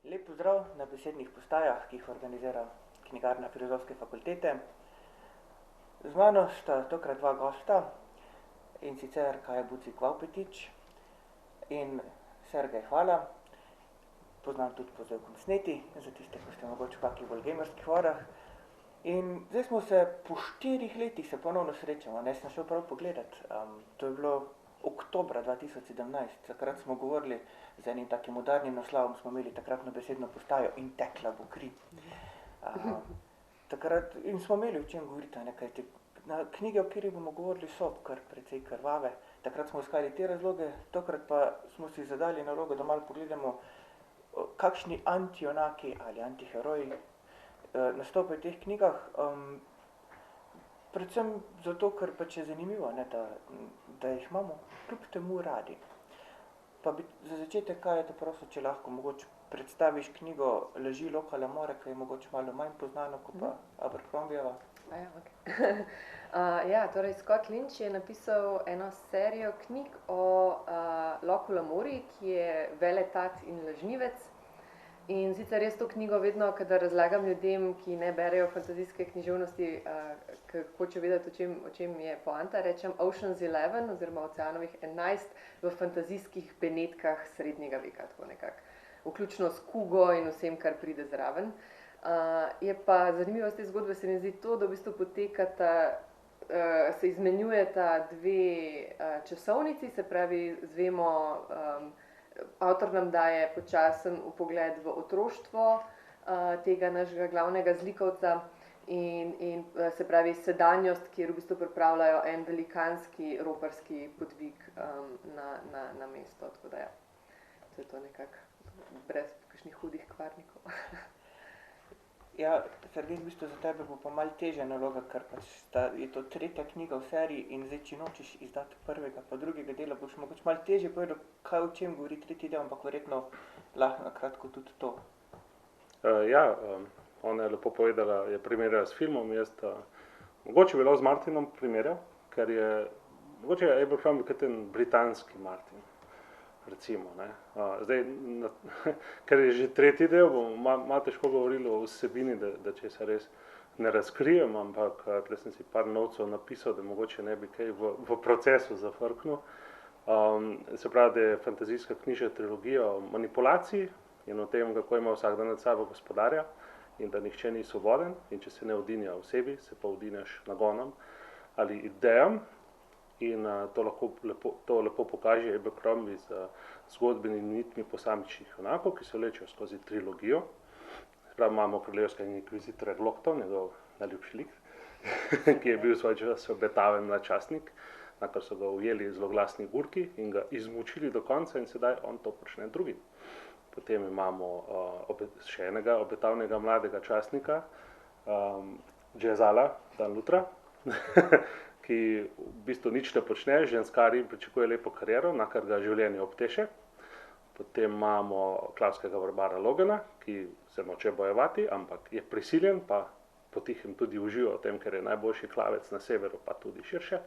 Lep pozdrav na besednih postajah, ki jih organizira knjigarna Filozofske fakultete. Z mano sta tokrat dva gosta, in sicer Kaja Bucik Vavpetič in Sergej Hvala. Poznam tudi po vzdevkom Sneti, za tiste, ko ste mogoče v kakih bolj gamerskih vodah. In zdaj smo se po 4 letih se ponovno srečamo, ne sem šel prav pogledat. To je bilo oktobra 2017, takrat smo govorili z enim takim udarnim naslovom, smo imeli takratno besedno postajo In tekla bo kri. Takrat, in smo imeli o čem govoriti, kajti knjige, o kateri bomo govorili, so kar precej krvave. Takrat smo iskali te razloge, tokrat pa smo si zadali nalogo, da malo pogledamo, kakšni antijunaki ali antiheroji nastopajo v teh knjigah. Predvsem zato, ker pač je zanimivo, da jih imamo kljub temu radi. Pa bi za začetek, Kaja, te prosil, če lahko mogoče predstaviš knjigo Laži Loka Lamore, ki je mogoče malo manj poznano kot pa Abercrombijeva. Torej Scott Lynch je napisal eno serijo knjig o Loku Lamori, ki je veletat in lažnivec. In sicer jaz to knjigo vedno, kadar razlagam ljudem, ki ne berejo fantazijske književnosti, ki hočejo vedeti, o čem je poanta, rečem Ocean's 11 oziroma Oceanovih 11 v fantazijskih Benetkah srednjega veka, tako nekako. Vključno s kugo in vsem, kar pride zraven. Je pa zanimivost te zgodbe se mi zdi to, da v bistvu potekata, se izmenjujeta dve časovnici, se pravi, zvemo, avtor nam daje počasen vpogled v otroštvo tega našega glavnega zlikovca in se pravi sedanjost, kjer v bistvu pripravljajo en velikanski roparski podvig na mesto. Tako da to je to nekako brez kakšnih hudih kvarnikov. Ja, Sergej, v bistvu za tebe bo pa malo težja naloga, ker pač je to 3. knjiga v seriji in zdaj, če nočeš izdati prvega pa drugega dela, boš mogoče malo težje povedal, kaj o čem govori 3. del, ampak verjetno lahko na kratko tudi to. Ona je lepo povedala, je primerjala s filmom, jaz mogoče bilo z Martinom primerjal, ker je mogoče Abercrombie kot en britanski Martin, recimo, ne. Zdaj, ker je že 3. del, bomo malo težko govorili o vsebini, da če se res ne razkrijem, ampak tle sem si par novcev napisal, da mogoče ne bi kaj v procesu zafrknil. Se pravi, da je fantazijska knjižna trilogija o manipulaciji in o tem, kako ima vsak dan nad sabo gospodarja in da nihče ni svoboden in če se ne vdinja osebi, se pa vdinjaš nagonom ali idejam. In to lepo pokaže Abercrombie z zgodbenimi nitmi posamičnih junakov, ki se vlečejo skozi trilogijo. Prav imamo kraljevskega inkvizitorja Glokta, njegov najljubši lik, ki je bil svoj čas obetaven mlačastnik, nakar so ga ujeli zloglasni Gurki in ga izmučili do konca in sedaj on to počne drugim. Potem imamo še enega obetavnega mladega častnika, Jezala Dan Lutra, ki v bistvu nič ne počne, ženskari in pričakuje lepo kariero, nakar ga življenje obteše. Potem imamo klavskega barbara Logana, ki se noče bojevati, ampak je prisiljen, pa potihem tudi uživa v tem, ker je najboljši klavec na severu, pa tudi širše.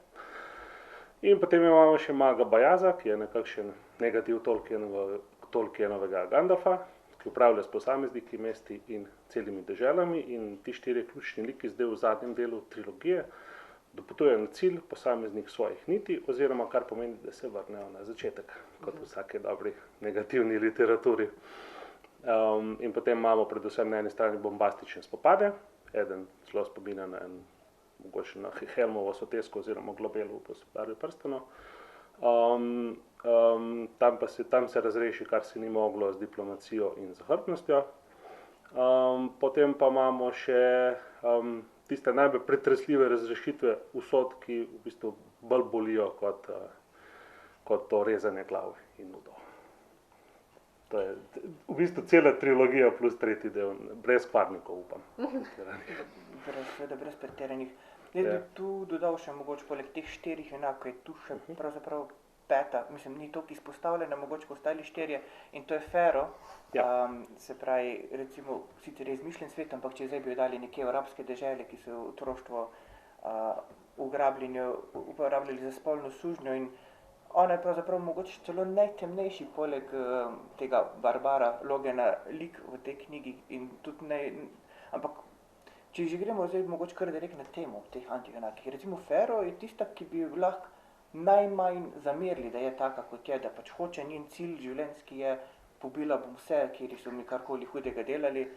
In potem imamo še maga Bajaza, ki je nekakšen negativ Tolkienovega Gandalfa, ki upravlja s posamezniki, mesti in celimi deželami, in ti 4 ključni liki zdaj v zadnjem delu trilogije dopotujejo na cilj posameznih svojih niti, oziroma kar pomeni, da se vrnejo na začetek, kot v vsake dobri negativni literaturi. In potem imamo predvsem na eni strani bombastične spopade, eden zelo spominja na mogoče na Helmovo sotesko oziroma Globelovo po Gospodarju prstanov. Tam se razreši, kar se ni moglo z diplomacijo in zahrbtnostjo. Potem pa imamo še tiste najbolj pretresljive razrešitve usod, ki v bistvu bolj bolijo kot to rezanje glav in udov. To je v bistvu cela trilogija plus 3. del, brez kvarnikov, upam. Brez pretiranih. Jaz bi tu dodal še mogoče poleg teh 4 junakov, je tu še pravzaprav 5., mislim, ni toliko izpostavljena, mogoče kot ostali 4, in to je Fero. Se pravi, recimo, sicer je izmišljen svet, ampak če zdaj bi jo dali nekje v arabske dežele, ki so otroštvo uporabljali za spolno sužnjo, in ona je pravzaprav mogoče celo najtemnejši poleg tega Barbara Logana lik v tej knjigi in tudi ampak če že gremo zdaj mogoče kar direkt na temo teh antijunakih. Recimo Fero je tista, ki bi lahko najmanj zamerili, da je taka kot je, da pač hoče, njen cilj življenjski je, pobila bom vse, kjer so mi karkoli hudega delali.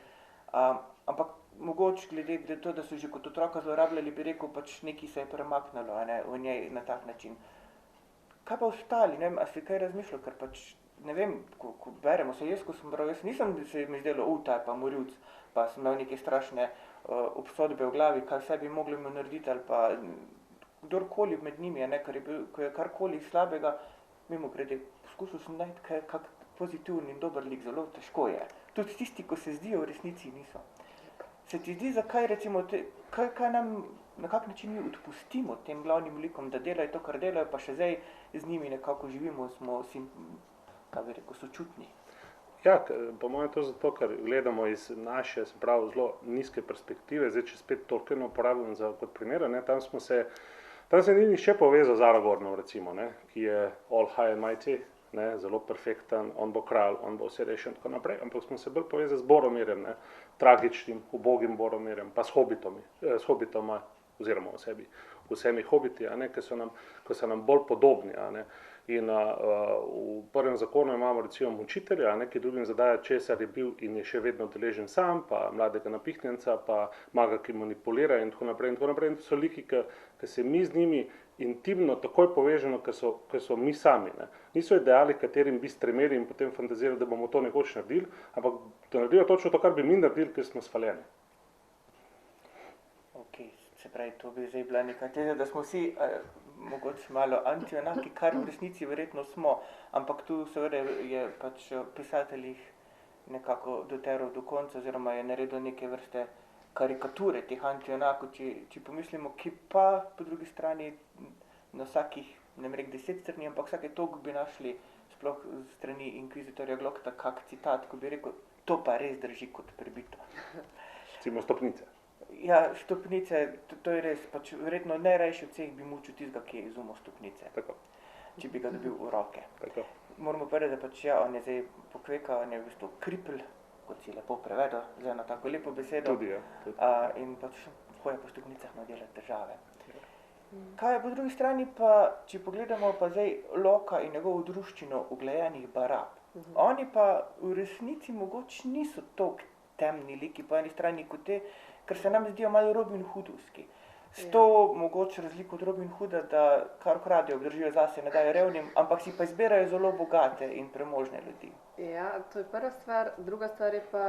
Ampak mogoče glede to, da so že kot otroka zlorabljali, bi rekel, pač nekaj se je premaknilo v njej na tak način. Kaj pa ostali, ne vem, a si kaj razmišljal, ker pač, ne vem, ko beremo, ko sem bral, jaz nisem se mi zdelo, ta je pa morilc, pa sem imel neke strašne obsodbe v glavi, kaj vse bi mogli mu narediti, ali pa kdorkoli med njimi, ko je karkoli slabega, mimogrede, poskusil sem najti kak pozitivni in dober lik, zelo težko je. Tudi tisti, ko se zdijo, v resnici niso. Se ti zdi, zakaj recimo, kaj nam, na kak način mi odpustimo tem glavnim likom, da delajo to, kar delajo, pa še zdaj z njimi nekako živimo, smo sočutni? Ja, po mojem to zato, ker gledamo iz naše, se pravi, zelo nizke perspektive, zdaj če spet Tolkiena uporabljam kot primer, tam se ni nišče povezal z Aragornom, recimo, ki je all high and mighty, zelo perfekten, on bo kralj, on bo vse rešen in tako naprej, ampak smo se bolj povezali z Boromirjem, tragičnim, ubogim Boromirjem, pa s hobitoma, oziroma vsemi hobiti, ko so nam bolj podobni. In v prvem zakonu imamo recimo mučitelja, ki drugim zadaja, česar je bil in je še vedno deležen sam, pa mladega napihnjenca, pa maga, ki manipulira in tako naprej. In to so liki, ki se mi z njimi intimno takoj povežemo, ker so mi sami. Niso ideali, katerim bi stremeli in potem fantazirali, da bomo to nekoč naredili, ampak da naredijo točno to, kar bi mi naredili, ker smo svaljeni. Ok, se pravi, to bi zdaj bila neka teza, da smo vsi mogoče malo antijunaki, kar v resnici verjetno smo, ampak tu seveda je pač pisateljih nekako doteral do konca, oziroma je naredil neke vrste karikature teh antijunakov, če pomislimo, ki pa po drugi strani na vsakih, ne rek 10 strani, ampak vsake toliko bi našli, sploh strani inkvizitorja Glokta, kak citat, ko bi rekel, to pa res drži kot pribito. Recimo stopnice. Ja, stopnice, to je res, pač verjetno najrajši od vseh bi mučil tistega, ki je izumil stopnice. Tako. Če bi ga dobil v roke. Tako. Moramo povedati, da pač on je zdaj pokvekal, on je v bistvu kripl, kot si lepo prevedel, z eno tako lepo besedo. Tudi, ja. In pač hoja po stopnicah nadelati države. Kaj je po drugi strani pa, če pogledamo pa zdaj Loka in njegovo druščino uglajenih barab. Oni pa v resnici mogoče niso toliko temni liki po eni strani kot te, ker se nam zdijo malo Robin Hoodovski. S to mogoče razliko od Robin Hooda, da kar kradijo, obdržijo zase, ne dajo revnim, ampak si pa izbirajo zelo bogate in premožne ljudi. Ja, to je prva stvar. Druga stvar je pa,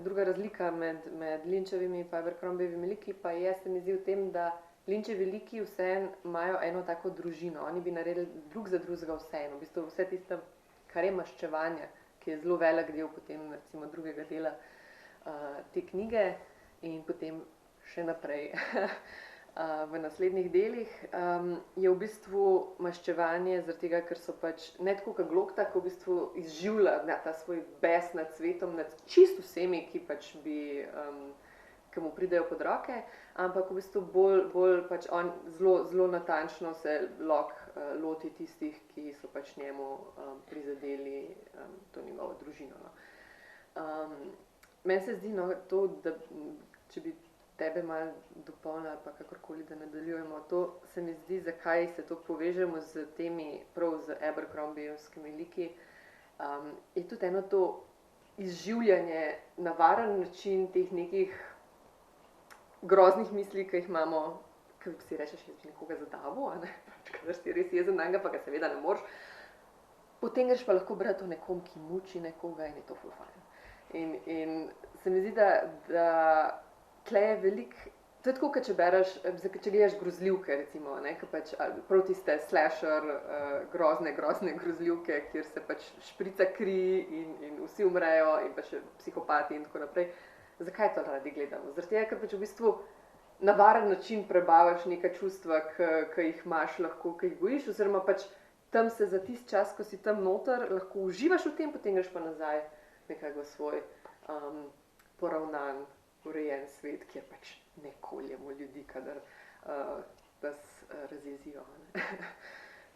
druga razlika med Lynčevimi in Abercrombijevimi liki pa je, se mi zdi v tem, da Lynčevi liki vseeno imajo eno tako družino. Oni bi naredili drug za drugega vseeno. V bistvu vse tisto, kar je maščevanje, ki je zelo velik del potem recimo drugega dela te knjige in potem še naprej v naslednjih delih, je v bistvu maščevanje zaradi tega, ker so pač ne tako kot Glokta, ko v bistvu izživlja ta svoj bes nad svetom, nad čisto vsemi, ki pač ki mu pridejo pod roke, ampak v bistvu bolj pač on zelo natančno se loti tistih, ki so pač njemu prizadeli to njegovo družino. Meni se zdi to, da če bi tebe malo dopolnila ali pa kakorkoli, da nadaljujemo, to se mi zdi, zakaj se to povežemo z temi, prav z Abercrombijevskimi liki, je tudi eno to izživljanje na varen način teh nekih groznih misli, ki jih imamo, ki si rečeš, jaz bi nekoga zadavil, kadar si res jezen nanj, pa ga seveda ne moreš. Potem greš pa lahko brati o nekom, ki muči nekoga in je to ful fajn. In se mi zdi, da tle je veliko, to je tako, kot če bereš, če gledaš grozljivke, recimo, ki pač prav tiste slasher, grozne grozljivke, kjer se pač šprica kri in vsi umrejo in pa še psihopati in tako naprej. Zakaj to radi gledamo? Zaradi tega, ker pač v bistvu na varen način prebavaš neka čustva, ki jih imaš lahko, ki jih bojiš, oziroma pač tam se za tisti čas, ko si tam noter, lahko uživaš v tem, potem greš pa nazaj nekako v svoj poravnan, urejen svet, kjer pač ne koljemo ljudi, kadar nas razjezijo.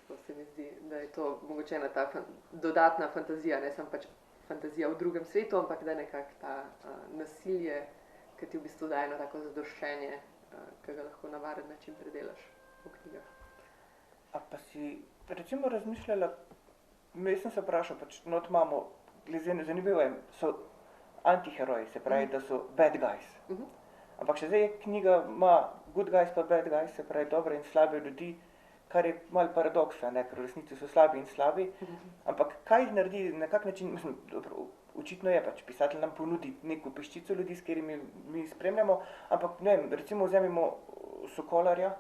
To se mi zdi, da je to mogoče ena ta dodatna fantazija, ne samo pač fantazija v drugem svetu, ampak da nekako ta nasilje, ki ti v bistvu daje eno tako zadoščenje, ki ga lahko na varen način predelaš v knjigah. A pa si recimo razmišljala, jaz sem se vprašal, pač not imamo, zanimivo je, so antiheroji, se pravi, da so bad guys. Ampak še zdaj knjiga ima good guys pa bad guys, se pravi dobre in slabe ljudi, kar je malo paradoksa, ne, ker v resnici so slabi in slabi, ampak kaj jih naredi, na kak način, mislim, dobro, očitno je pač, pisatelj nam ponudi neko peščico ljudi, s katerimi mi spremljamo, ampak ne vem, recimo vzemimo Sokolarja,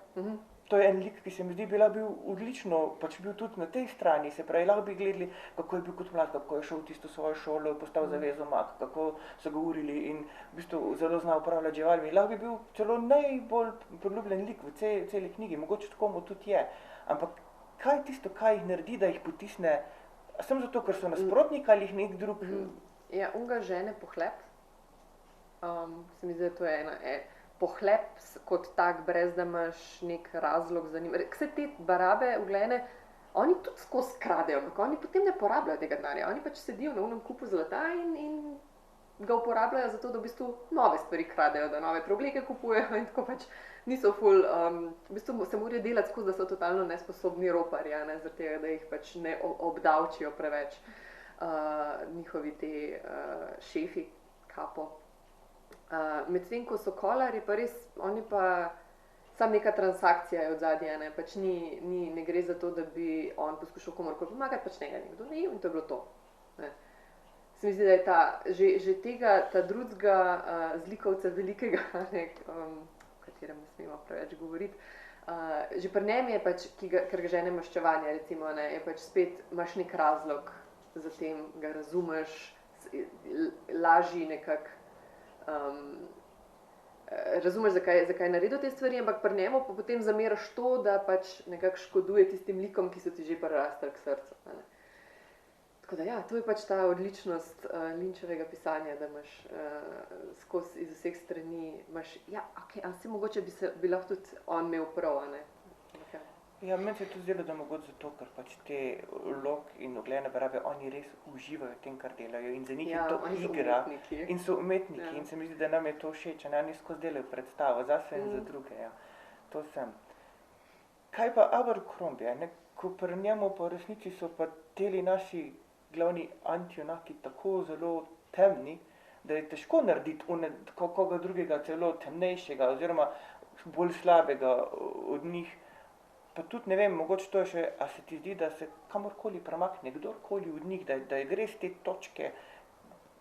to je en lik, ki se mi zdi bil odlično, pač bil tudi na tej strani, se pravi, lahko bi gledali, kako je bil kot mlad, kako je šel v tisto svojo šolo, postal zavezomak, kako so ga urili in v bistvu zelo zna upravljati živalmi. Lahko bi bil celo najbolj priljubljen lik v celi knjigi, mogoče tako mu tudi je. Ampak kaj tisto, kaj jih naredi, da jih potisne, samo zato, ker so nasprotnik ali jih nek drug... Ja, on ga žene pohlep. Se mi zdi, da to je pohlep kot tak, brez da imaš nek razlog za njim. Vse te barabe, uglene, oni tudi skozi kradejo, ampak oni potem ne porabljajo tega denarja. Oni pač sedijo na unem kupu zlata in ga uporabljajo za to, da v bistvu nove stvari kradejo, da nove preobleke kupujejo in tako pač niso ful, v bistvu se morajo delati skozi, da so totalno nesposobni roparji, ne, zaradi tega, da jih pač ne obdavčijo preveč njihovi te šefi, kapo. Medtem ko Sokolar je pa res, on je pa sam neka transakcija je od zadnje, ne, pač ne gre za to, da bi on poskušal komorkoli pomagati, pač njega nekdo najel in to je bilo to. Ne. Se mi zdi, da je že tega, ta drugega zlikovca velikega, ne, o katerem ne smemo preveč govoriti, že pri njem je pač, ker ga žene maščevanje, recimo, ne, je pač spet, imaš nek razlog za tem, ga razumeš, lažji nekako, razumeš, zakaj je naredil te stvari, ampak pri njemu pa potem zameraš to, da pač nekako škoduje tistim likom, ki so ti že prerastli k srcu. Ne. Tako da ja, to je pač ta odličnost Lynčevega pisanja, da imaš skozi iz vseh strani, imaš, ja, ok, a se mogoče bi lahko tudi on imel prav, ne. Ja, meni se je tudi zdelo, da mogoče zato, ker pač te lok in oglene barabe, oni res uživajo v tem, kar delajo in za njih je to igra in so umetniki in se mi zdi, da nam je to všeč, oni skozi delajo predstavo, zase in za druge, ja. To sem. Kaj pa Abercrombie, ne? Ko pri njemu pa v resnici so pa teli naši glavni antijunaki tako zelo temni, da je težko narediti koga drugega celo temnejšega oziroma bolj slabega od njih. Pa tudi ne vem, mogoče to je še, a se ti zdi, da se kamorkoli premakne, kdorkoli od njih, da je res te točke,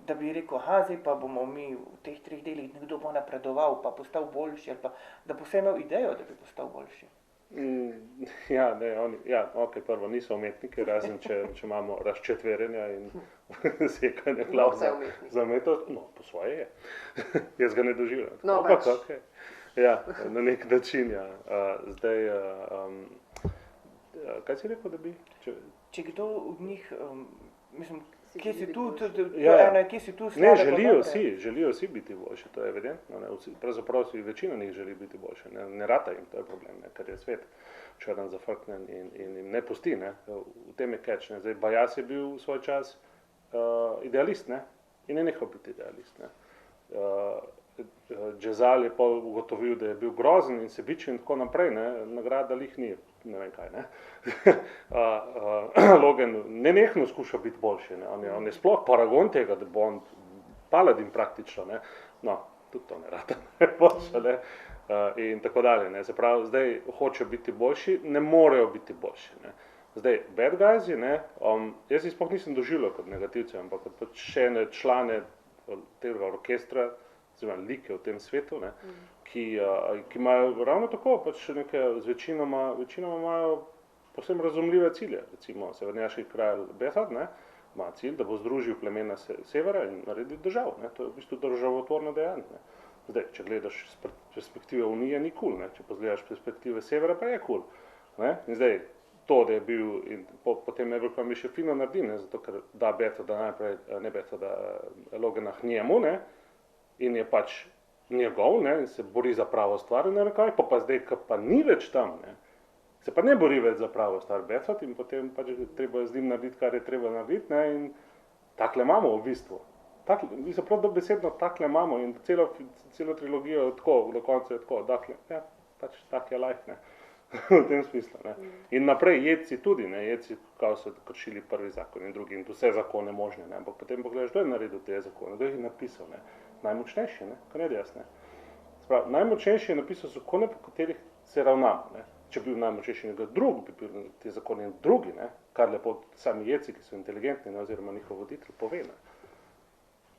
da bi rekel, zdaj pa bomo mi v teh 3 delih, nekdo bo napredoval, pa postal boljši, ali pa da bo vse imel idejo, da bi postal boljši. Ja, ne, ok, prvo niso umetniki, razen če imamo razčetverjenja in sekanje glav za umetnost, no, po svoje je. Jaz ga ne doživljam. No, pač. Okay. Ja, na nek način, ja. Zdaj, kaj si rekel, da bi? Če kdo od njih, mislim, kje si tu Ne, želijo vsi biti boljši, to je evidentno. Ne. Pravzaprav si večina njih želi biti boljši, ne rata jim, to je problem, ne, ker je svet črn zafrknen in jim ne pusti, ne. V tem je catch, ne. Zdaj, Bajas je bil v svoj čas idealist, ne, in je nehal biti idealist, ne. Džezal je pa ugotovil, da je bil grozen in sebičen in tako naprej, ne, nagrada lih ni, ne vem kaj, ne. Logan nenehno skuša biti boljši, ne, on je sploh paragon tega, da bo on paladin praktično, ne, no, tudi to ne rata, boljša, ne, in tako dalje, ne, se pravi, zdaj hočejo biti boljši, ne morejo biti boljši, ne. Zdaj, bad guys, ne, jaz jih sploh nisem doživljal kot negativce, ampak kot pač še ene člane tega orkestra, oziroma like v tem svetu, ne, ki imajo ravno tako, pač neke večinoma imajo povsem razumljive cilje. Recimo severnjaški kralj Bethard, ne, ima cilj, da bo združil plemena severa in naredil državo, ne, to je v bistvu državotvorno dejanje, ne. Zdaj, če gledaš z perspektive Unije, ni kul, ne, če pozgledaš perspektive severa, pa je kul, ne, in zdaj, to, da je bil, in potem Abercrombie še fino naredi, ne, zato ker da Betharda najprej, ne Betharda, Logana k njemu, ne, in je pač njegov, ne, in se bori za pravo stvar, ne, kaj, pa zdaj, ko pa ni več tam, ne, se pa ne bori več za pravo star method in potem pač treba z njim narediti, kar je treba narediti, ne, in takle imamo v bistvu. Mi se prav dobesedno takle imamo in celo trilogijo tako, do konca je tako, dakle, ja, pač tak je life, ne. V tem smislu, ne. In naprej jedci tudi, ne, jedci kao so kršili prvi zakon in drugi in vse zakone možne, ne, ampak potem pogledaš, kdo je naredil te zakone, kdo jih je napisal, ne, najmočnejši, ne, Canadians, ne. Sprav, najmočnejši je napisal zakone, po katerih se ravnamo, ne. Če bi bil najmočnejši nekaj drug, bi bil te zakone drugi, ne, kar lepo sami jedci, ki so inteligentni, ne, oziroma njihov voditelj pove, ne.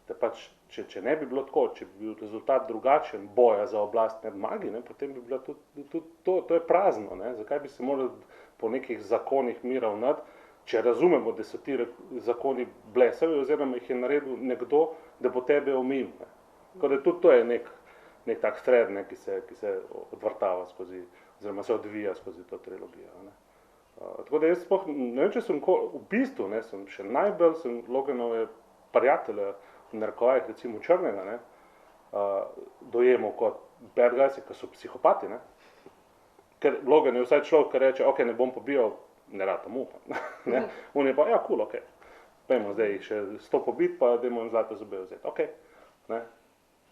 Da pač, če ne bi bilo tako, če bi bil rezultat drugačen boja za oblast med magi, ne, potem bi bilo tudi to je prazno, ne, zakaj bi se morali po nekih zakonih mi ravnati, če razumemo, da so ti zakoni blesavi, oziroma jih je naredil nekdo, da bo tebe omil, ne. Tako da tudi to je nek tak thread, ne, ki se odvrtava skozi, oziroma se odvija skozi to trilogijo, ne. Tako da jaz sploh, ne vem, če sem v bistvu, ne, sem še najbolj Loganove prijatelje, v narekovajih, recimo črnega, ne, dojemal kot bad guys, ki so psihopati, ne. Ker Logan je vsaj človek, ki reče, ok, ne bom pobijal, ne rata mu, ne. On je pa, ja, cool, ok, pojmo zdaj jih še 100 pobit, pa dajmo jim zlate zobe vzeti, ok, ne.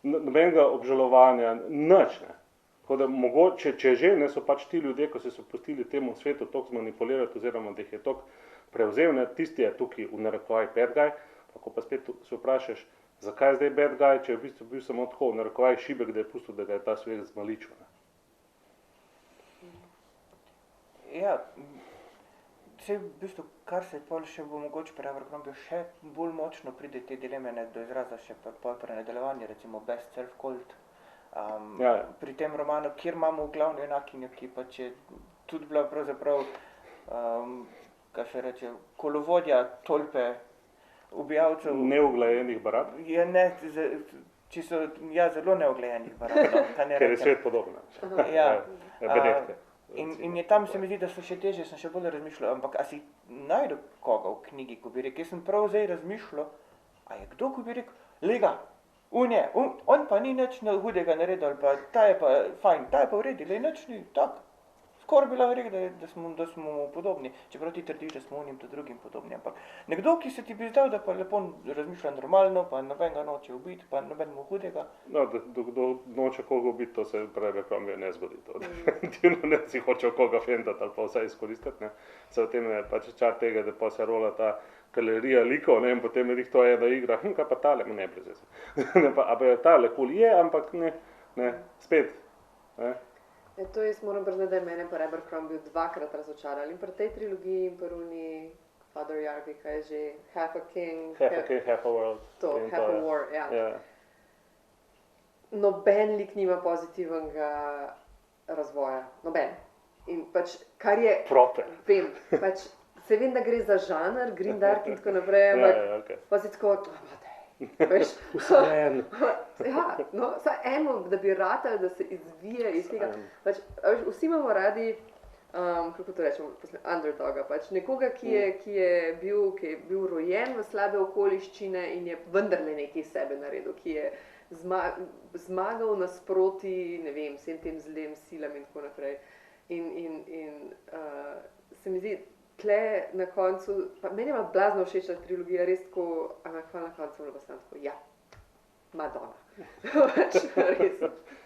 Nobenega obžalovanja, nič, ne. Tako da mogoče, če že, ne, so pač ti ljudje, ko so se pustili temu svetu toliko zmanipulirati, oziroma da jih je toliko prevzel, ne, tisti je tukaj v narekovajih bad guy. Tako pa spet se vprašaš, zakaj je zdaj bad guy, če je v bistvu bil samo tako, v narekovajih šibek, da je pustil, da ga je ta svet zmaličil, ne. Ja, vse v bistvu, kar se pol še bo mogoče pri Abercrombiju še bolj močno pride te dileme do izraza še pri nadaljevanju, recimo Best Self-Cult, pri tem romanu, kjer imamo glavno junakinjo, ki pač je tudi bila pravzaprav, kaj se reče, kolovodja tolpe ubijalcev. Neuglajenih barat? Je ne, čisto, ja, zelo neuglajenih barat, no, kaj ne Ker je rečem. svet podobno. Ja. Benedikte. In je tam, se mi zdi, da so še težje, sem še bolj razmišljal, ampak a si najdel koga v knjigi, ko bi rekel, jaz sem prav zdaj razmišljal, a je kdo, ko bi rekel, lega, on pa ni nič hudega naredil, ali pa ta je pa fajn, ta je pa v redu, le nič ni, tak. Skoraj bi lahko rekel, da smo mu podobni, čeprav ti trdiš, da smo onim to drugim podobni, ampak nekdo, ki se ti bi zdal, da pa lepo razmišlja normalno, pa nobenega noče ubiti, pa nobenemu hudega. No, da kdo noče koga ubiti, to se pravi, Abercrombiju ne zgodi to. Definitivno ne si hoče koga fendati ali pa vsaj izkoristiti, ne. Se v tem je pač čar tega, da pa se rola ta galerija likov, ne, in potem je to ena igra, kaj pa tale, ne brez veze. A pa je tale kul je, ampak ne, spet, ne. To jaz moram priznati, da je mene pa Abercrombiju dvakrat razočarali. In pri tej trilogiji in pri oni Father Yarby, kaj je že, Half a King, Half a World. To, Half a War, ja. Yeah. Noben lik nima pozitivnega razvoja, noben. In pač, kar je... Proper. Vem, pač, se vem, da gre za žanr, grimdark in tako naprej, ampak okay. Pa si tako, veš, ja, no, saj eno, da bi ratali, da se izvije iz tega, pač, vsi imamo radi, kako to rečemo, underdoga, pač, nekoga, ki je bil rojen v slabe okoliščine in je vendarle nekaj sebe naredil, ki je zmagal nasproti, ne vem, vsem tem zlem silam in tako naprej. In se mi zdi, tle na koncu, pa meni je blazno všeč ta trilogija, res tako, ampak na koncu je bilo pa tako, ja, Madonna. Res,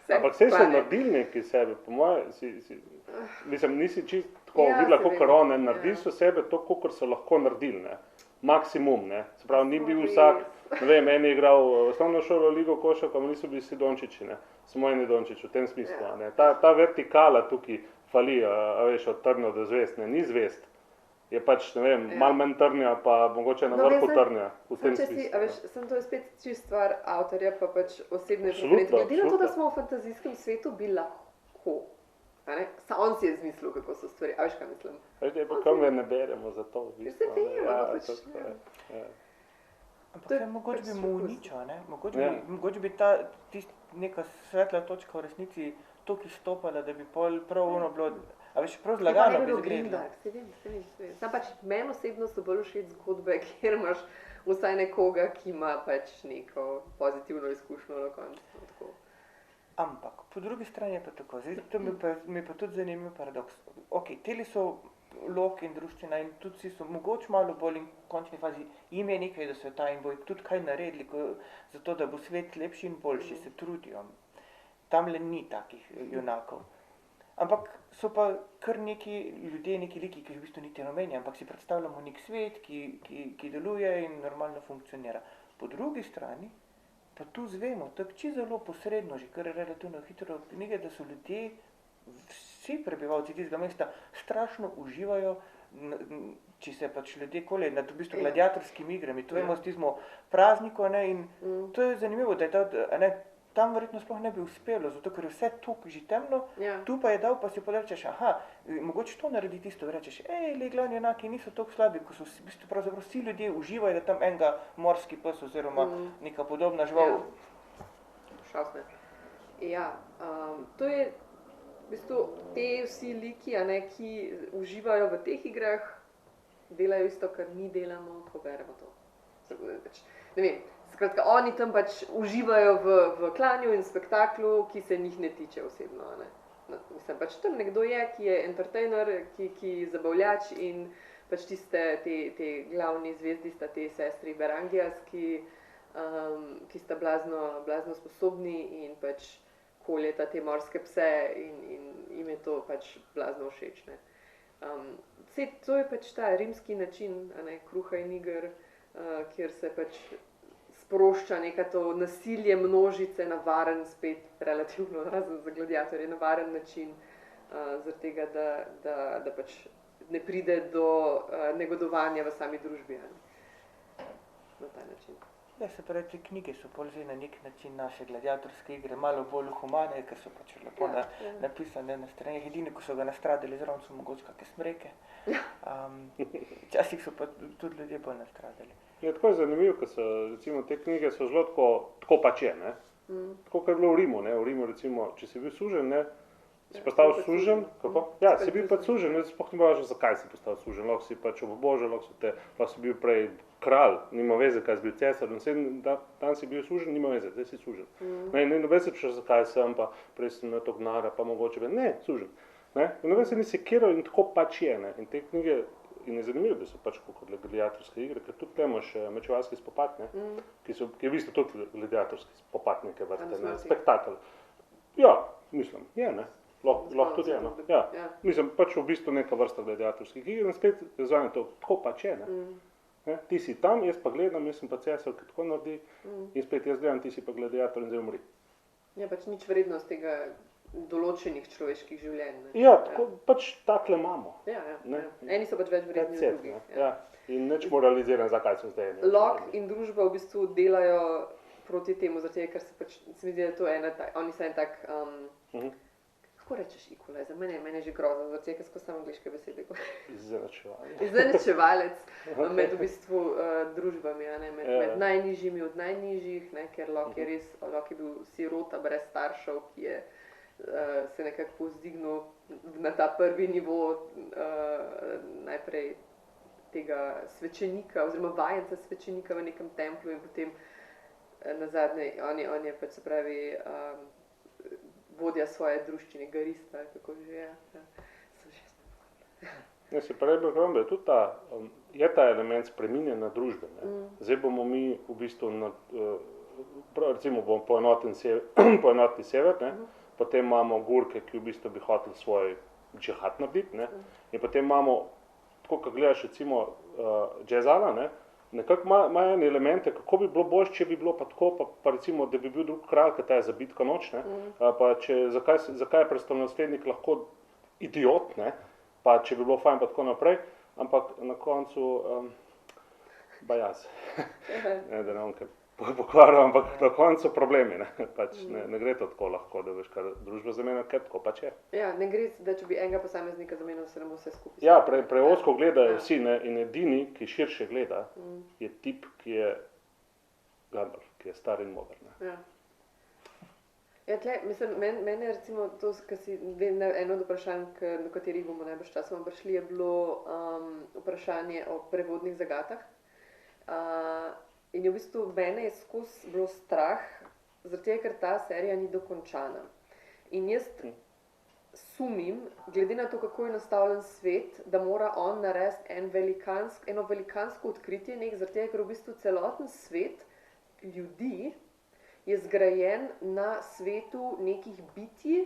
ampak vse so naredili neki sebe, po moje, mislim, nisi čisto tako videla, kakor one, naredili so sebe to, kakor so lahko naredili, ne. Maksimum, ne. Se pravi, ni bil vsak, ne vem, en je igral osnovno šolo ligo košarko, pa niso bili vsi Dončići, ne. Samo en je Dončić v tem smislu, ne. Ta vertikala tukaj fali, a veš, od trnja do zvest, ne, ni zvest. Je pač, ne vem, malo manj trnja, pa mogoče na vrhu trnja v tem smislu. A veš, to je spet čist stvar avtorja, pa pač osebne preference. Glede na to, da smo v fantazijskem svetu, bi lahko. On si je zmislil, kako so stvari, a veš, kaj mislim? Veš, pa kam ne beremo za to, v bistvu. Se vem, pač, Ampak mogoče bi mu uničil, ne? Mogoče bi neka svetla točka v resnici toliko izstopala, da bi pol prav ono bilo, a veš, prav zlagano bi zgledalo. Se vem. Sam pač meni osebno so bolj všeč zgodbe, kjer imaš vsaj nekoga, ki ima pač neko pozitivno izkušnjo na koncu. Ampak, po drugi strani je pa tako, zdaj to mi pa tudi zanimiv paradoks. Ok, teli so lok in druščina in tudi vsi so mogoče malo bolj in v končni fazi jim je nekaj do sveta in bojo tudi kaj naredili, zato da bo svet lepši in boljši, se trudijo. Tamle ni takih junakov. Ampak so pa kar neki ljudje, neki liki, ki jih v bistvu niti ne omenja, ampak si predstavljamo nek svet, ki deluje in normalno funkcionira. Po drugi strani pa tu zvemo, tako čisto zelo posredno, že kar je relativno hitro od knjige, da so ljudje, vsi prebivalci tistega mesta strašno uživajo, če se pač ljudje kolje nad v bistvu gladiatorskimi igrami. To vemo s tizmo prazniku, ne, in to je zanimivo, da je tam verjetno sploh ne bi uspelo, zato ker je vse tukaj že temno, tu pa je dal, pa si podrečeš, mogoče to naredi tisto, rečeš, glavni junaki niso tako slabi, ko so v bistvu pravzaprav vsi ljudje uživajo, da tam enega morski pes oziroma neka podobna žival. Šausne. Ja, to je v bistvu te vsi liki, ki uživajo v teh igrah, delajo isto, kar mi delamo, ko beremo to. Ne vem, skratka, oni tam pač uživajo v klanju in spektaklu, ki se njih ne tiče osebno. Mislim, pač tam nekdo je, ki je entertainer, ki zabavljač in pač tiste, te glavni zvezdi sta te sestri Berangijas, ki sta blazno sposobni in pač koljeta te morske pse in jim je to pač blazno všeč. To je pač ta rimski način, kruha in iger, kjer se pač sprošča neka to nasilje množice na varen, spet relativno razen za gladiatorje, na varen način, zaradi tega, da pač ne pride do negodovanja v sami družbi. Na ta način. Ja, se pravi, te knjige so pol zdaj na nek način naše gladiatorske igre malo bolj humane, ker so pač lepo napisane na straneh. Edini, ko so ga nastradali, zraven so mogoče kakšne smreke. Včasih so pa tudi ljudje bolj nastradali. Ja, tako je zanimivo, ker so, recimo, te knjige so zelo tako pač je, ne? Tako, kot je bilo v Rimu, ne? V Rimu, recimo, če si bil sužen, ne? Si postal sužen, kako? Ja, si bil pač sužen, ne? Sploh ni važno, zakaj si postal sužen. Lahko si pač obožen, lahko si bil prej kralj, nima veze, kaj si bil cesar, dan si bil sužen, nima veze, zdaj si sužen. Ne veš se prišel, zakaj sem, pa prej sem na to gnara, pa mogoče ne, sužen. Ne veš se ni sekiral in tako pač je, ne? In te knjige, in je zanimivo, da so pač kot gladiatorske igre, ker tudi imaš mečevalski spopad, ne? Ki je v bistvu tudi gladiatorski spopad neke vrste, ne? Spektakel. Ja, mislim, je, ne? Lahko tudi je, no. Ja. Mislim, pač v bistvu neka vrsta gladiatorskih iger in spet zvanje to, tako pač je, ne? Ti si tam, jaz pa gledam, jaz sem pa cesar, ki tako naredi, in spet jaz gledam, ti si pa gladiator in zdaj umri. Ja, pač nič vrednost tega določenih človeških življenj. Ne? Ja, tako, pač takle imamo. Ja. Eni so pač več vredni od drugih. Ja. In nič moraliziran, zakaj so zdaj. Lok in družba v bistvu delajo proti temu, zato ker se pač, se mi zdi, da to je oni so en tak, kako rečeš equalizer, mene je že grozno, zato ker skozi samo angliške besede. Izenačevalec med v bistvu družbami, med najnižjimi od najnižjih, ker Lok je res, Lok je bil sirota brez staršev, ki je se nekako povzdignil na ta prvi nivo najprej tega svečenika oziroma vajenca svečenika v nekem templu in potem nazadnje on je pač se pravi vodja svoje druščine, garista, kako že je. Ja, se pravi, da je tudi ta element spreminjanja družbe. Zdaj bomo mi v bistvu, recimo bomo poenotili sever, potem imamo Gurke, ki v bistvu bi hoteli svoj džihad narediti, in potem imamo, tako kot gledaš recimo Jezala, nekako ima ene elemente, kako bi bilo boljše, če bi bilo pa tako, pa recimo, da bi bil drug kralj, ki ta je zabitka noč, pa zakaj je prestolonaslednik lahko idiot, pa če bi bilo fajn pa tako naprej, ampak na koncu bajaz, da ne bom kaj pokvaril, ampak na koncu problemi, pač ne gre to tako lahko, da veš, kar družba zamenja, ker tako pač je. Ja, ne gre, da če bi enega posameznika zamenjal, se ne bo vse skupaj. Ja, preozko gledajo vsi, in edini, ki širše gleda, je tip, ki je Gandalf, ki je star in modern. Ja. Ja, mislim, mene recimo to, kar si eno od vprašanj, do katerih bomo najbolj časoma prišli, je bilo vprašanje o prevodnih zagatah. In je v bistvu mene je skozi bilo strah zaradi tega, ker ta serija ni dokončana. In jaz sumim, glede na to, kako je nastavljen svet, da mora on narediti eno velikansko odkritje, zaradi tega, ker v bistvu celoten svet ljudi je zgrajen na svetu nekih bitij,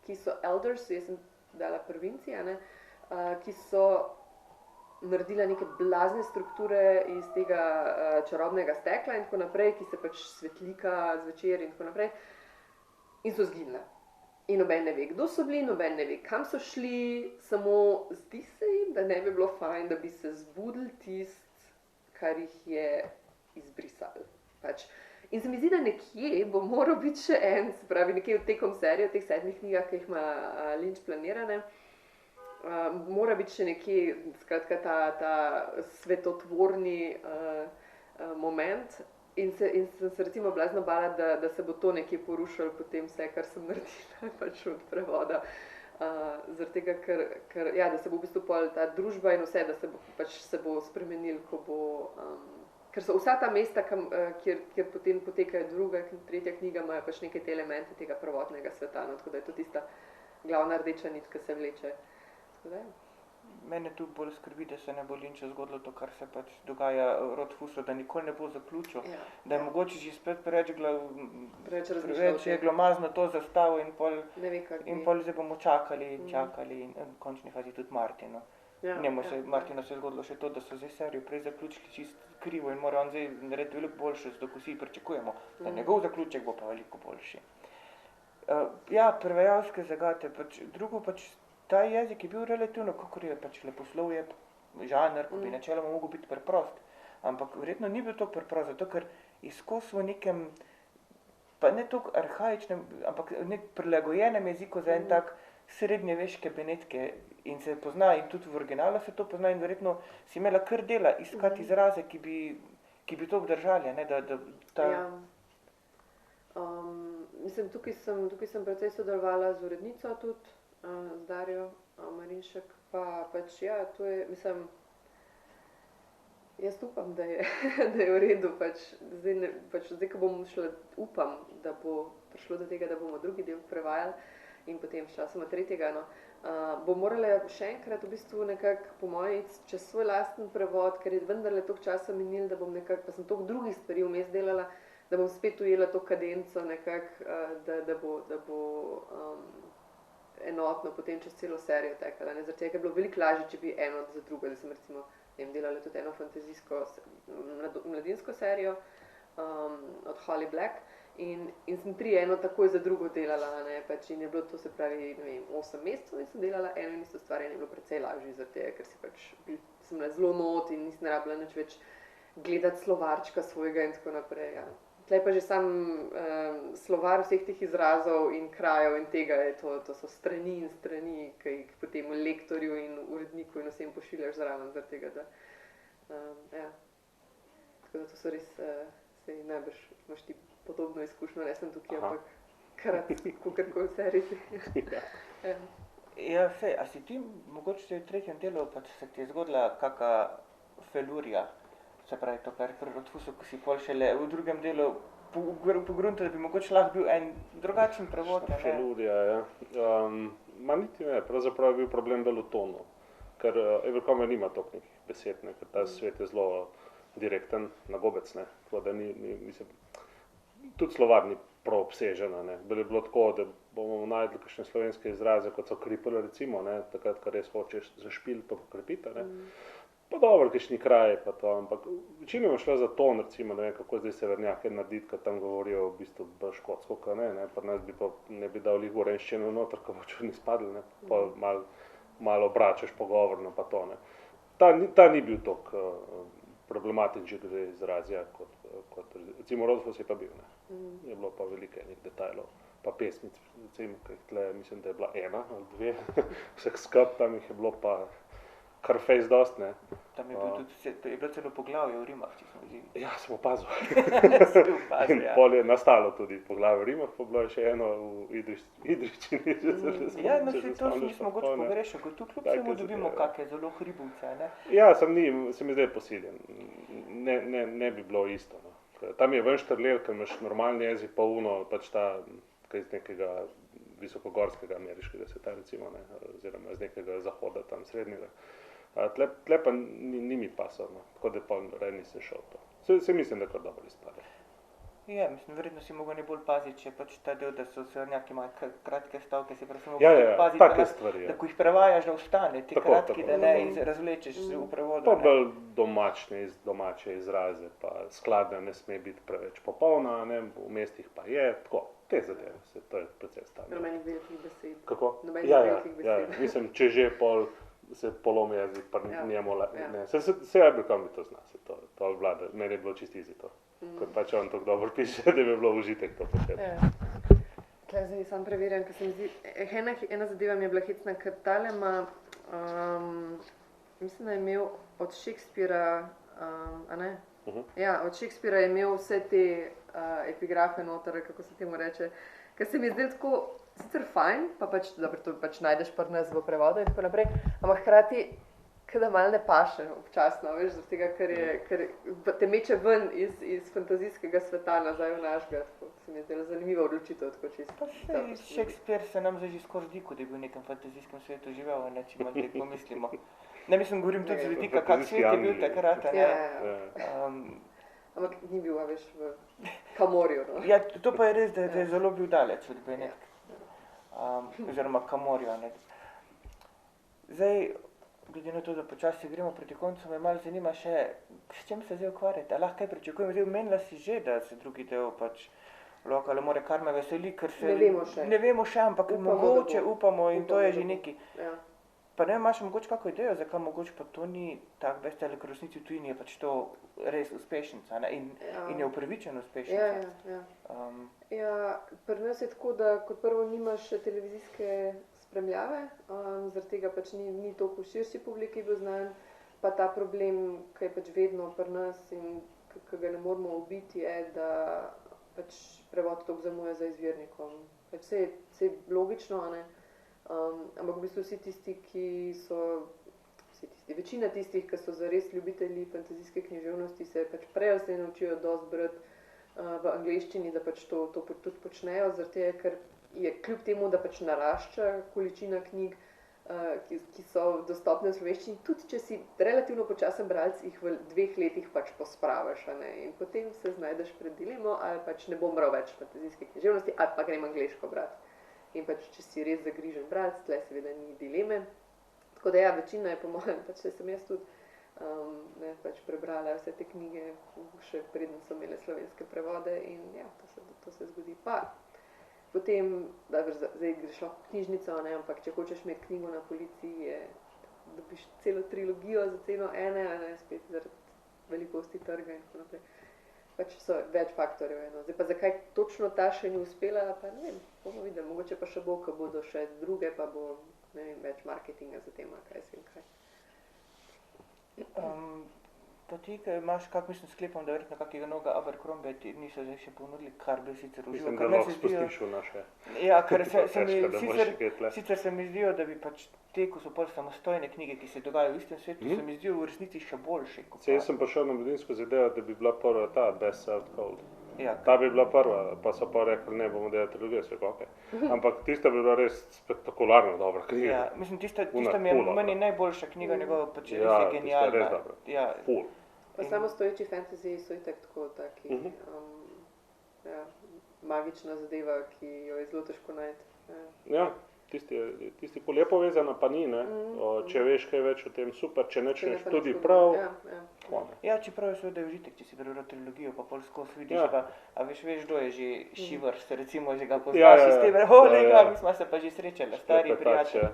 ki so elders, jaz sem dala prvinci, ki so naredila neke blazne strukture iz tega čarobnega stekla in tako naprej, ki se pač svetlika zvečer in tako naprej, in so zginile. In noben ne ve, kdo so bili, noben ne ve, kam so šli, samo zdi se jim, da ne bi bilo fajn, da bi se zbudili tist, kar jih je izbrisali. Pač. In se mi zdi, da nekje bo moral biti še en, se pravi nekje tekom serije, v teh 7 knjigah, ki jih ima Lynch planirane, mora biti še nekje, skratka, ta svetotvorni moment. In sem se recimo blazno bala, da se bo to nekje porušilo potem vse, kar sem naredila pač od prevoda. Zaradi tega, ker ja, da se bo v bistvu pol ta družba in vse, da se bo spremenil, ko bo... ker so vsa ta mesta, kjer potem potekajo druga in tretja knjiga, imajo pač neke te elemente tega prvotnega sveta, no, tako da je to tista glavna rdeča nit, ki se vleče. Mene tu bolj skrbi, da se ne bo Lynchu zgodilo to, kar se pač dogaja Rothfusu, da nikoli ne bo zaključil, da je mogoče že spet preveč je glomazno to zastavil in pol zdaj bomo čakali in v končni fazi tudi Martinu. Martinu se je zgodilo še to, da so zdaj serijo prej zaključili čisto krivo in mora on zdaj narediti veliko boljše, zato ko vsi pričakujemo, da njegov zaključek bo pa veliko boljši. Ja, prevajalske zagate, drugo pač ta jezik je bil relativno, kakor je pač leposlovje, žanr, ko bi načeloma mogel biti preprost, ampak verjetno ni bil toliko preprost, zato ker izkos v nekem, pa ne toliko arhaičnem, ampak nek prilagojenem jeziku za en tak srednjeveške benetke in se pozna, in tudi v originalu se to pozna in verjetno si imela kar dela iskati izraze, ki bi to obdržali, ne, Ja. Mislim, tukaj sem precej sodelovala z urednico tudi, z Darjo Marinšek, pa pač ja, to je, mislim, jaz upam, da je v redu, zdaj, ko bom šla, upam, da bo prišlo do tega, da bomo drugi del prevajali in potem sčasoma tretjega, bom morala še enkrat v bistvu nekako po moji čez svoj lasten prevod, ker je vendarle toliko časa minil, da bom nekako, pa sem toliko drugih stvari vmes delala, da bom spet ujela to kadenco nekako, da bo enotno potem čez celo serijo tekala. Zaradi tega je bilo veliko lažje, če bi eno za drugo, da sem recimo delala tudi eno fantazijsko mladinsko serijo od Holly Black in sem 3 eno takoj za drugo delala, pač in je bilo to, se pravi, ne vem, 8 mesecev in sem delala eno in isto stvar in je bilo precej lažje zaradi tega, ker sem bila zelo not in nisem rabila nič več gledati slovarčka svojega in tako naprej, ja. Tlej pa že sam slovar vseh teh izrazov in krajev in tega je to so strani in strani, ki jih potem lektorju in uredniku in vsem pošiljaš zraven zaradi tega, da ja. Tako da to so res, sej najbrž imaš ti podobno izkušnjo, ne sem tukaj, ampak krat, kakorkoli v seriji. Ja, sej, a si ti mogoče v tretjem delu pač se ti je zgodila kaka felurija? Se pravi, to, kar pri Rothfusu, ko si pol šele v drugem delu pogruntil, da bi mogoče lahko bil en drugačen prevod. Felurija, ja. Niti ne, pravzaprav je bil problem bolj v tonu, ker Abercrombie nima toliko nekih besed, ker ta svet je zelo direkten, nagobec, tako da mislim, tudi slovar ni prav obsežen, Bolj je bilo tako, da bomo najdli kakšne slovenske izraze, kot so kripel, recimo, takrat, ko res hočeš zašpiliti pa pokrepiti, Pa dobro, kakšni kraji pa to, ampak večinoma šlo za ton, recimo, ne vem, kako zdaj severnjake narediti, ko tam govorijo v bistvu bolj škotsko, ko pa nas bi pa ne bi dal lih gorenščino noter, ko bo čudni spadli, pa malo obračaš pogovorno pa to, Ta ni bil toliko problematičen glede izrazja, kot recimo Rothfus je pa bil, Je bilo pa veliko enih detajlov, pa pesmic, recimo, ki jih tle, mislim, da je bila 1 ali 2, vseh skup, tam jih je bilo pa kar fejs dost, Tam je bilo celo poglavje v rimah, če smo zdi. Ja, sem opazil. In pol je nastalo tudi poglavje v rimah, pa bilo je še eno v idriščini. Ja, to smo mogoče pogrešali, ko tu kljub vsemu dobimo kake zelo hribovce, Ja, se mi zdaj posiljen. Ne bi bilo isto, Tam je ven štrlel, ker imaš normalni jezik, pa uno, pač ta, kaj iz nekega visokogorskega ameriškega sveta, recimo, ne, oziroma iz nekega zahoda, tam srednjega. Tle pa ni mi pasal, no, tako da pa rej nisem šel to. Se mislim, da kar dobro izpade. Ja, mislim, verjetno si mogel najbolj paziti, če pač ta del, da so severnjaki imajo kratke stavke, si prav Ja, paziti, take stvari, da ko jih prevajaš, da ostane, ti Tako, kratki, tako. da ne razvlečeš v prevodu. Pa ne. bolj domače izraze, pa skladna ne sme biti preveč popolna, ne, v mestih pa je, tako, te zadeve, to je precej stavljeno. Nobenih velikih besed. Kako? Nobenih Ja, velikih besed. mislim, če že pol se polomi jezik, pa Ja, njemu, ja. ne, se Abercrombie to zna, to vlada, meni je bilo čisto easy to. Ker pač on tako dobro piše, da bi bilo užitek to početi. Ja. Tukaj zdaj sam preverjam, ker se mi zdi, ena zadeva mi je bila hecna, ker tale ima, mislim, da je imel od Shakespearea, a ne? Ja, od Shakespearea je imel vse te epigrafe noter, kako se temu reče, ker se mi je zdelo tako sicer fajn, pa pač, dobro, to pač najdeš pri nas v prevodu in tako naprej, ampak hkrati, da malo ne paše občasno, veš, zaradi tega, ker te meče ven iz fantazijskega sveta nazaj v našega, tako se mi je zdela zanimiva odločitev, tako čisto. Pa saj Shakespeare se nam zdaj že skoraj zdi, kot da je bil v nekem fantazijskem svetu živel, ne, če malo tako pomislimo. Ne, mislim, govorim tudi z vidika, kak svet je bil takrat, ne. Ampak ni bil, veš, v Kamorju, no. Ja, to pa je res, da je zelo bil daleč od Benetk, oziroma Kamorja, ne. Zdaj, glede na to, da počasi gremo proti koncu, me malo zanima še, s čem se zdaj ukvarjate? Lahko kaj pričakujemo? Zdaj omenila si že, da se drugi del pač Loka Lamore, kar me veseli, ker se... Ne vemo še, ampak mogoče upamo in to je že nekaj. Ja. Pa ne, imaš mogoče kako idejo, zakaj mogoče pa to ni tak bestseller, ker v resnici v tujini je pač to res uspešnica, ne? In je upravičen uspešnica. Ja, pri nas je tako, da kot prvo nimaš televizijske spremljave, zaradi tega pač ni toliko širši publiki bil znan, pa ta problem, ki je pač vedno pri nas in ki ga ne moramo ubiti, je, da pač prevod toliko zamuja za izvirnikom. Pač vse je logično, ne? Ampak v bistvu večina tistih, ki so zares ljubitelji fantazijske književnosti, se pač prej se naučijo dosti brati v angleščini, da pač to tudi počnejo, zaradi tega, ker je kljub temu, da pač narašča količina knjig, ki so dostopne v slovenščini, tudi če si relativno počasen bralec, jih v 2 letih pač pospraviš, ne? In potem se znajdeš pred dilemo, ali pač ne bom bral več fantazijske književnosti, ali pa grem angleško brati. In pač, če si res zagrižen bralec, tle seveda ni dileme. Tako da ja, večina je po mojem, pač sem jaz tudi pač prebrala vse te knjige, še preden so imele slovenske prevode in ja, to se zgodi. Pa potem, zdaj greš lahko v knjižnico, ne, ampak če hočeš imeti knjigo na policiji, dobiš celo trilogijo za ceno ene, ne, spet zaradi velikosti trga in tako naprej. Pač so več faktorjev eno. Zdaj pa zakaj točno ta še ni uspela, pa ne vem, bomo videli, mogoče pa še bo, ko bodo še druge, pa bo, ne vem, več marketinga za tem, kaj se vem kaj. Pa ti, kaj imaš, kako mislim, sklepam, da verjetno kakega novega Abercrombie ti niso zdaj še ponudili, kar bi sicer užival. Mislim, da lahko spustiš v naše. Ja, ker sicer se mi zdijo, da bi pač te, ko so pol samostojne knjige, ki se dogajajo v istem svetu, se mi zdijo v resnici še boljši. Jaz sem pa šel na mladinsko zadevo, da bi bila prva ta Best Served Cold. Ja. Ta bi bila prva, pa so pa rekli, ne, bomo delali trilogijo, sve pa okej. Ampak tista bi bila res spektakularno dobra knjiga. Ja, mislim, tista mi je meni najboljša knjiga njegova, pač res je genialna. Ja, tista je res dobra. Ja. Ful. Pa samostoječi fantasy so itak tako taki, magična zadeva, ki jo je zelo težko najti. Ja, tisti ko lepo vezana pa ni, ne. Če veš kaj več o tem, super, če ne češ tudi prav. Ja, čeprav je seveda užitek, če si prebral trilogijo, pa pol skozi vidiš, pa, a veš, kdo je že Shivers, recimo, že ga poznaš iz tebe, mi smo se pa že srečali, stari prijatelj.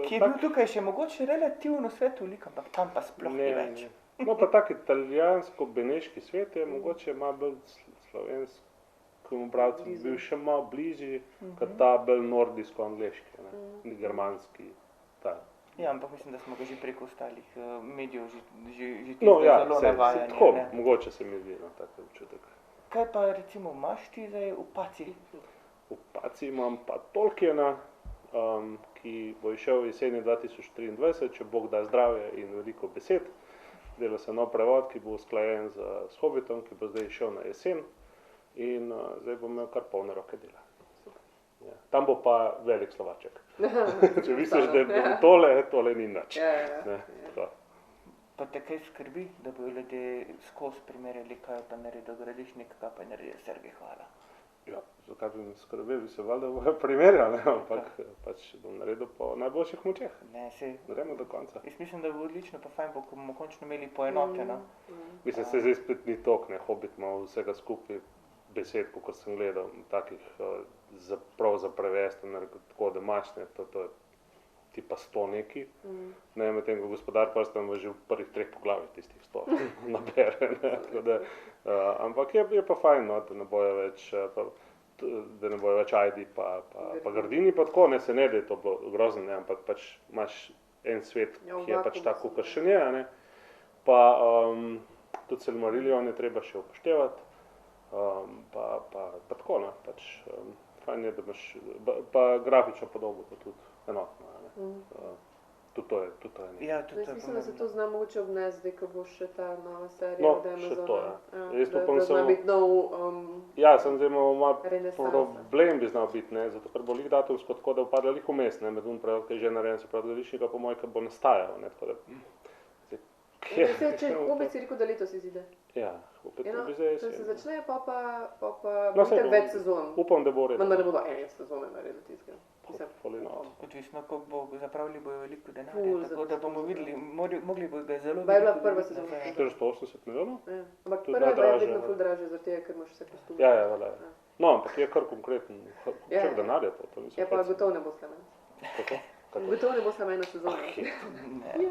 Ki je bil tukaj še mogoče relativno svetu lik, ampak tam pa sploh ni več. No, pa tak italijansko-beneški svet je mogoče malo bolj slovenskemu bralcu bil še malo bližji, kot ta bolj nordijsko-angleški, ne, germanski, ta. Ja, ampak mislim, da smo ga že preko ostalih medijev že zelo navajani. Tako, mogoče se mi zdi, no, tak občutek. Kaj pa recimo imaš ti zdaj v Paci? V Paci imam pa Tolkiena, ki bo išel v jeseni 2023, če Bog da zdravje in veliko besed. dela se nov prevod, ki bo usklajen s Hobbitom, ki bo zdaj šel na jesen in zdaj bom imel kar polne roke dela. Ja. Tam bo pa velik Slovaček. Če misliš, da je tole ni nič. Ne, tako. Pa te kaj skrbi, da bojo ljudje skozi primerjali, kaj je pa naredil Gradišnik, kaj pa je naredil Sergej Hvala? Ja, zakaj bi me skrbel, bi se valjda bojo primerjali, ampak pač bom naredil po najboljših močeh. Ne, sej, Gremo do konca. jaz mislim, da bo odlično, pa fajn bo, ko bomo končno imeli poenoteno. Mislim, se zdaj spet ni tok, ne, Hobbit ima vsega skupaj besed, kot sem gledal, takih prav za prevesti, tako domačne, to je tipa 100 neki, ne, medtem ko Gospodar prstanov že v prvih 3 poglavjih tistih 100 nabere, ne, tako da, ampak je pa fajn, no, da ne bojo več Ajdi pa Gardini pa tako, ne, se ne, da je to bilo grozno, ne, ampak pač imaš en svet, ki je pač tako, kakor še ne, ne, pa tudi Silmarillion je treba še upoštevati, pa tako, ne, pač fajn je, da imaš, pa grafično podobo pa tudi enotno, ne. Tudi to je nekaj. Ja, tudi Jaz to je mislim, da se to pomembno. zna mogoče obnesti, zdaj, ko bo še ta nova serija No, od še Amazona. to, ja. Jaz Da upam zna samo- biti nov Ja, sem zdaj imel malo renesansa. problem bi znal biti, ne, zato ker bo lih datumsko tako, da upadla lih vmes, ne, med prevod, ki je že narejen, se pravi Gradišnika, po mojem, ki bo nastajal, ne, tako da. Če Hobbit si rekel, da letos izide. Ja, Hobbit Ja, no, bi zdaj če se jesen. začne, pa No, bo saj itak bom- več sezon. Upam, da bo res. Vendar ne bodo ene sezone naredili tistega. Mislim, Hopefully not. Odvisno, koliko bo, zapravili bojo veliko denarja, Ful, tako da bomo videli, mogli bo ga zelo Baje bila veliko prva dobiti sezona. nazaj. 480 milijonov? Ja. Ampak To je prva je bila najdražja, vedno ne. ful dražja, zaradi tega, ker imaš vse kostume. Ja, valjda. No, ampak je kar konkreten, Ja. čak denar je to mislim. Ja, pa gotovo ne bo samo ena. Kako? Kako? Gotovo ne bo samo ena sezona. Ne.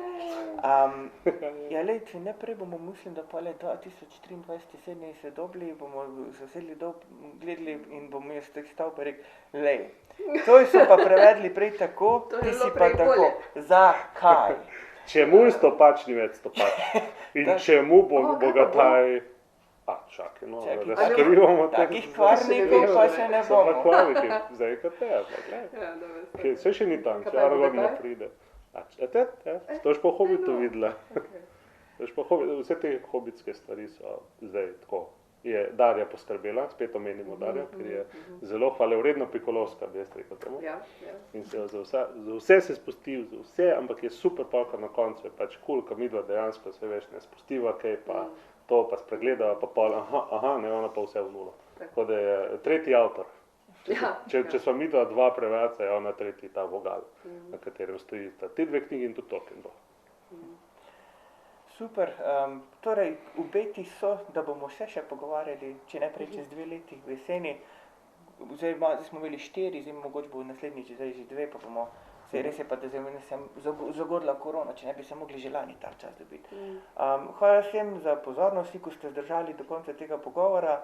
Ja, lej, če ne prej bomo, mislim, da pole 2023 jeseni se dobili, bomo zasedli dol, gledali in bomo jaz tak stal pa rekel, lej, to so pa prevedli prej tako, To je ti bilo si pa prej tako, bolje. zakaj? Čemu stopač ni več stopač? In Da. čemu O, kaj pa bogataj... čakaj, no, Čakaj, razkrivamo Takih te... kvarnikov pa še ne So pa bomo. kvarniki, zdaj kot te, ampak glej. Ja, dobro. Kje, saj še ni tam, Kaj če pa je Aragorn ne bogataj? pride. To je po Hobbitu no. videla. Okay. To je po Hobbitu, vse te hobbitske stvari so zdaj tako. Je Darja poskrbela, spet omenimo Darjo, ker je zelo hvalevredno pikolovska, bi jaz rekel temu. Ja, ja. In se za vse se spusti, za vse, ampak je super polka na koncu, je pač kul, ko midva dejansko se veš ne spustiva kaj, pa to pa spregledava, pa pol, aha, ne, ona pa vse v nulo. Tako da je tretji avtor. Ja, Če sva midva dva prevajalca, je ona tretji ta vogal, na katerem stoji te dve knjigi in tudi Tolkien bo. Super, torej obeti so, da bomo še pogovarjali, če ne prej čez 2 leti v jeseni. Zdaj smo imeli 4, zdaj mogoče bo naslednjič zdaj že 2, pa bomo, saj res je pa, da zdaj se zagodila korona, če ne bi se mogli že lani ta čas dobiti. Hvala vsem za pozornost, vsi, ko ste zdržali do konca tega pogovora.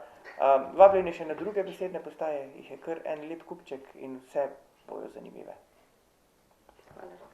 Vabljeni še na druge besedne postaje, jih je kar en lep kupček in vse bojo zanimive. Hvala.